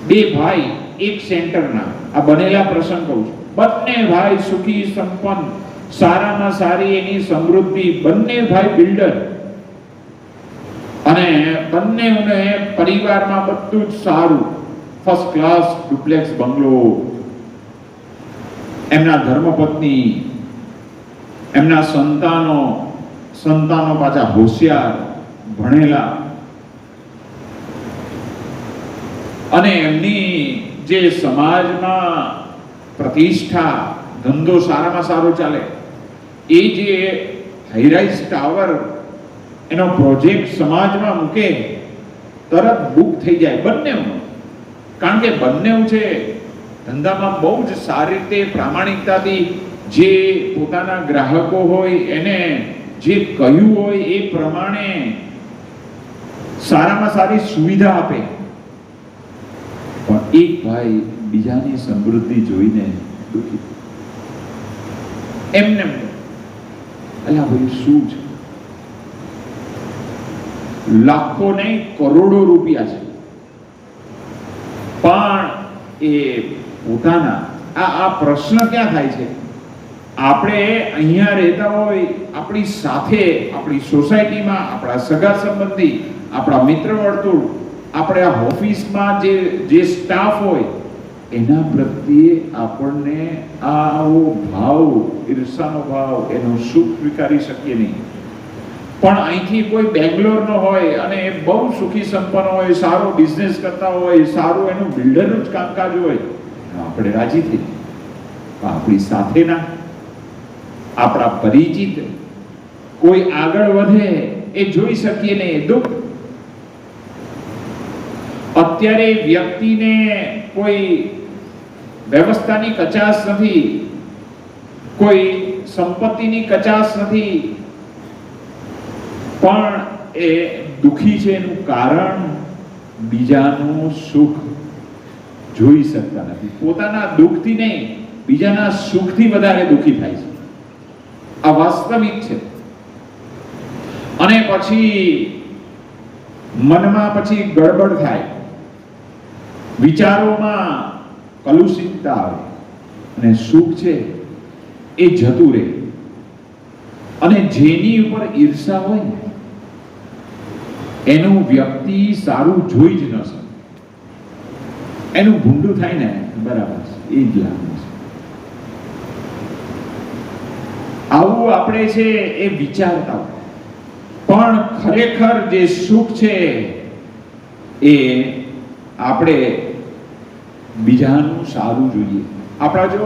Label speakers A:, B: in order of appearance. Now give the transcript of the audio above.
A: બે ભાઈ એક સેન્ટરના, આ બનેલા પ્રસંગ કહું છું. બંને ભાઈ સુખી સંપન્ન, સારામાં સારી એની સમૃદ્ધિ, બંને ભાઈ બિલ્ડર, અને બંનેને પરિવારમાં બધું જ સારું, ફર્સ્ટ ક્લાસ ડુપ્લેક્સ બંગલો, એમના ધર્મપત્ની, એમના સંતાનો પાછા હોશિયાર, ભણેલા, અને એમની જે સમાજમાં પ્રતિષ્ઠા, ધંધો સારામાં સારો ચાલે, એ જે હાઈરાઇઝ ટાવર એનો પ્રોજેક્ટ સમાજમાં મૂકે, તરત બુક થઈ જાય બંને. કારણ કે બંને છે ધંધામાં બહુ જ સારી રીતે પ્રામાણિકતાથી જે પોતાના ગ્રાહકો હોય એને જે કહ્યું હોય એ પ્રમાણે સારામાં સારી સુવિધા આપે. પણ એક ભાઈ બીજાની સમૃદ્ધિ જોઈને દુઃખી, એમને અલ્યા ભાઈ શું છે, લાખો નહીં કરોડો રૂપિયા છે, પણ એ પોતાના આ પ્રશ્ન ક્યાં થાય છે? આપણે અહીંયા રહેતા હોય, આપણી સાથે, આપણી સોસાયટીમાં, આપણા સગા સંબંધી, આપણા મિત્ર વર્તુળ, આપણે આ ઓફિસમાં જે સ્ટાફ હોય, એના પ્રત્યે આપણને આવો ભાવ, ઈર્ષાનો ભાવ, એનું સુખ સ્વીકારી શકીએ નહીં. પણ અહીંથી કોઈ બેંગ્લોરનો હોય અને એ બહુ સુખી સંપન્ન હોય, સારો બિઝનેસ કરતા હોય, સારું એનું બિલ્ડરનું જ કામકાજ હોય, આપણે રાજી થઈ. આપણી સાથેના, આપણા પરિચિત કોઈ આગળ વધે એ જોઈ શકીએ ને દુઃખ. અત્યારે વ્યક્તિને કોઈ વ્યવસ્થાની કચાશ નથી, કોઈ સંપત્તિની કચાશ નથી, પણ એ દુખી છે. એનું કારણ બીજાનું સુખ જોઈ શકતા નથી. પોતાના દુઃખથી નહીં, બીજાના સુખથી વધારે દુખી થાય છે. આ વાસ્તવિક છે. અને પછી મનમાં પછી ગડબડ થાય, વિચારોમાં કલુષિતતા આવે, અને સુખ છે એ જતું રહે. અને જેની ઉપર ઈર્ષા હોય ને એનું વ્યક્તિ સારું જોઈ જ ન શકે. એનું ભૂંડું થાય ને, બરાબર એ જ લાગે છે. આવું આપણે છે એ વિચારતા હોય, પણ ખરેખર જે સુખ છે એ આપણે બીજાનું સારું જોઈએ. આપણા જો